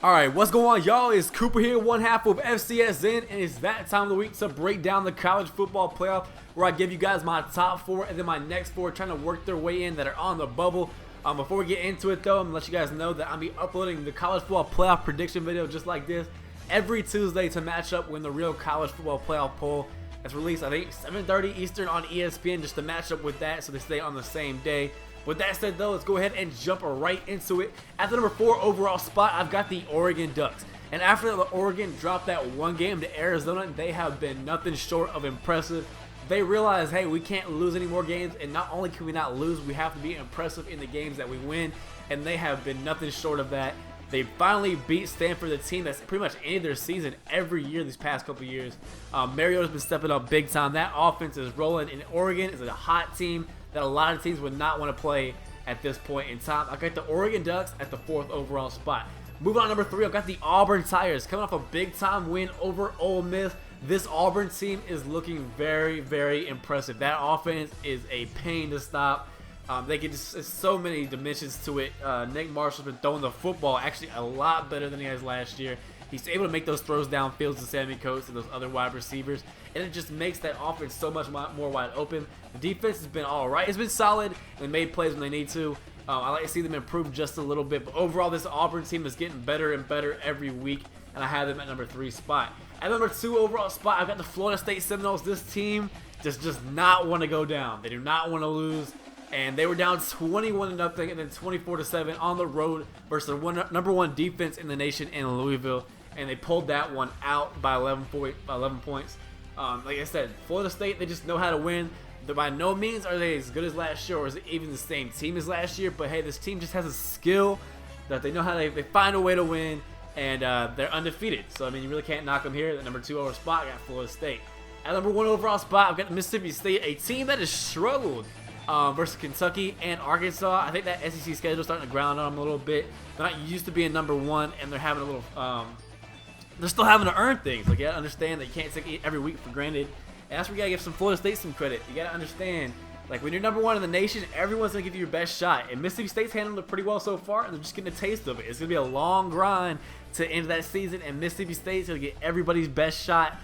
Alright, what's going on, y'all? It's Cooper here, one half of FCSN, and it's that time of the week to break down the college football playoff, where I give you guys my top four and then my next four trying to work their way in that are on the bubble. Before we get into it, though, I'm going to let you guys know that I'll be uploading the college football playoff prediction video just like this every Tuesday to match up when the real college football playoff poll is released. I think 7:30 Eastern on ESPN, just to match up with that so they stay on the same day. With that said, though, let's go ahead and jump right into it. At the number 4 overall spot, I've got the Oregon Ducks. And after the Oregon dropped that one game to Arizona, they have been nothing short of impressive. They realize, hey, we can't lose any more games, and not only can we not lose, we have to be impressive in the games that we win, and they have been nothing short of that. They finally beat Stanford, the team that's pretty much ended their season every year these past couple years. Mariota's been stepping up big time. That offense is rolling, and Oregon is a hot team that a lot of teams would not want to play at this point in time. I got the Oregon Ducks at the 4th overall spot. Moving on to number 3, I've got the Auburn Tigers coming off a big-time win over Ole Miss. This Auburn team is looking very, very impressive. That offense is a pain to stop. They can just, there's so many dimensions to it. Nick Marshall's been throwing the football actually a lot better than he has last year. He's able to make those throws downfield to Sammy Coates and those other wide receivers, and it just makes that offense so much more wide open. The defense has been all right. It's been solid, and they made plays when they need to. I like to see them improve just a little bit, but overall, this Auburn team is getting better and better every week, and I have them at number 3 spot. At number 2 overall spot, I've got the Florida State Seminoles. This team just does not want to go down. They do not want to lose. And they were down 21-0 and then 24-7 on the road versus the number 1 defense in the nation in Louisville, and they pulled that one out by 11 points. Like I said, Florida State, they just know how to win. By no means are they as good as last year, or is it even the same team as last year, but hey, this team just has a skill that they know how they find a way to win, and they're undefeated. So I mean, you really can't knock them here. The number 2 overall spot, I got Florida State. At number 1 overall spot, I've got Mississippi State, a team that has struggled versus Kentucky and Arkansas. I think that SEC schedule is starting to ground on them a little bit. They're not used to being number 1, and they're having a little they're still having to earn things. Like, you gotta understand that you can't take every week for granted. And that's where you gotta give some Florida State some credit. You gotta understand, like, when you're number 1 in the nation, everyone's gonna give you your best shot. And Mississippi State's handled it pretty well so far, and they're just getting a taste of it. It's gonna be a long grind to end that season, and Mississippi State's gonna get everybody's best shot.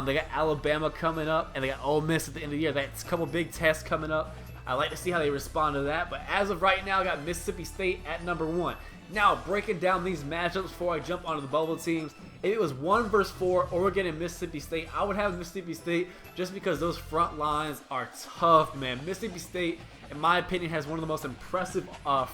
They got Alabama coming up, and they got Ole Miss at the end of the year. That's a couple big tests coming up. I like to see how they respond to that. But as of right now, I got Mississippi State at number 1. Now, breaking down these matchups before I jump onto the bubble teams, if it was 1 versus 4, Oregon and Mississippi State, I would have Mississippi State just because those front lines are tough, man. Mississippi State, in my opinion, has one of the most impressive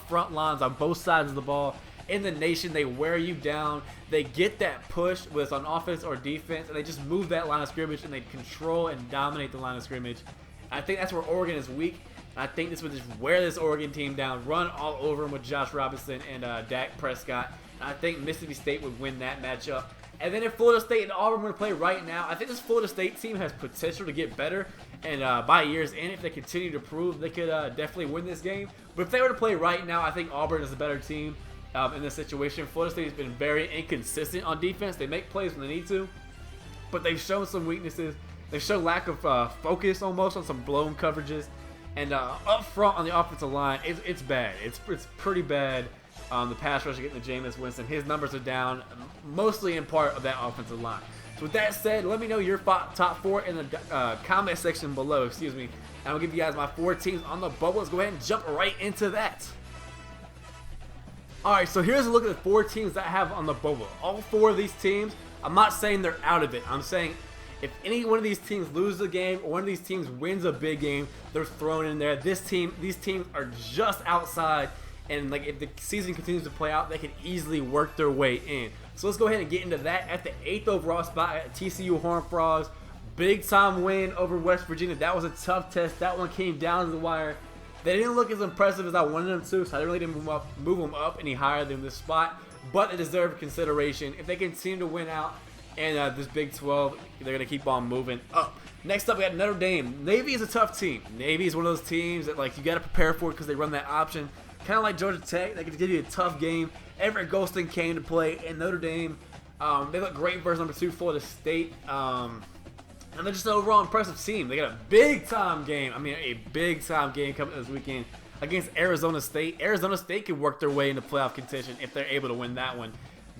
front lines on both sides of the ball in the nation. They wear you down. They get that push, whether it's on offense or defense, and they just move that line of scrimmage, and they control and dominate the line of scrimmage. I think that's where Oregon is weak. I think this would just wear this Oregon team down, run all over them with Josh Robinson and Dak Prescott. And I think Mississippi State would win that matchup. And then if Florida State and Auburn were to play right now, I think this Florida State team has potential to get better. And by years in, if they continue to prove, they could definitely win this game. But if they were to play right now, I think Auburn is a better team in this situation. Florida State has been very inconsistent on defense. They make plays when they need to, but they've shown some weaknesses. They've shown lack of focus almost on some blown coverages. And up front on the offensive line, it's bad. It's pretty bad. The pass rush getting to Jameis Winston, his numbers are down, mostly in part of that offensive line. So with that said, let me know your top 4 in the comment section below. Excuse me. And I'll give you guys my 4 teams on the bubble. Let's go ahead and jump right into that. All right, so here's a look at the 4 teams that I have on the bubble. All 4 of these teams, I'm not saying they're out of it. I'm saying if any one of these teams loses a game or one of these teams wins a big game, they're thrown in there. These teams are just outside, and like if the season continues to play out, they can easily work their way in. So let's go ahead and get into that. At the 8th overall spot, at TCU Horned Frogs, big time win over West Virginia. That was a tough test. That one came down to the wire. They didn't look as impressive as I wanted them to, so I really didn't move them up any higher than this spot. But they deserve consideration. If they continue to win out, and this Big 12, they're going to keep on moving up. Next up, we got Notre Dame. Navy is a tough team. Navy is one of those teams that like you got to prepare for it because they run that option. Kind of like Georgia Tech, they can give you a tough game. Everett Golston came to play, and Notre Dame, they look great versus number 2 Florida State. And they're just an overall impressive team. They got a big-time game. I mean, a big-time game coming this weekend against Arizona State. Arizona State could work their way into playoff contention if they're able to win that one.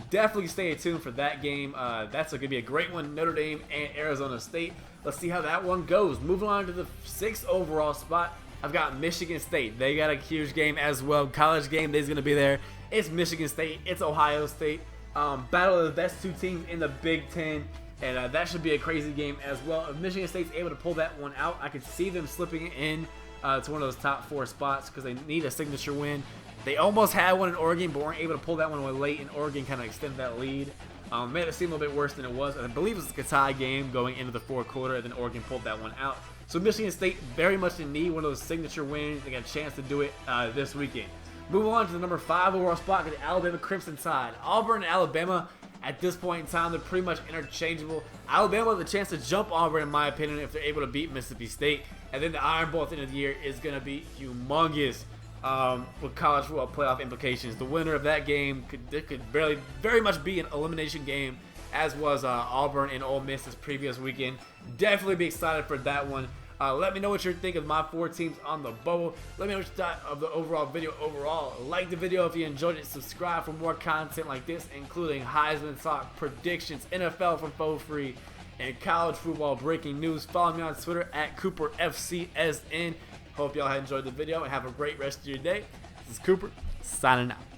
Definitely stay tuned for that game. That's going to be a great one. Notre Dame and Arizona State. Let's see how that one goes. Moving on to the 6th overall spot, I've got Michigan State. They got a huge game as well. College game day's going to be there. It's Michigan State. It's Ohio State. Battle of the best 2 teams in the Big Ten. And that should be a crazy game as well. If Michigan State's able to pull that one out, I could see them slipping in to one of those top 4 spots because they need a signature win. They almost had one in Oregon, but weren't able to pull that one away late, and Oregon kind of extended that lead. Made it seem a little bit worse than it was. I believe it was a tie game going into the 4th quarter, and then Oregon pulled that one out. So Michigan State very much in need, one of those signature wins. They got a chance to do it this weekend. Moving on to the number 5 overall spot, the Alabama Crimson Tide. Auburn and Alabama, at this point in time, they're pretty much interchangeable. Alabama has a chance to jump Auburn, in my opinion, if they're able to beat Mississippi State. And then the Iron Bowl at the end of the year is going to be humongous with college football playoff implications. The winner of that game could very much be an elimination game, as was Auburn and Ole Miss this previous weekend. Definitely be excited for that one. Let me know what you think of my 4 teams on the bubble. Let me know what you thought of the overall video overall. Like the video if you enjoyed it. Subscribe for more content like this, including Heisman talk, predictions, NFL from Faux Free, and college football breaking news. Follow me on Twitter at CooperFCSN. Hope y'all enjoyed the video and have a great rest of your day. This is Cooper, signing out.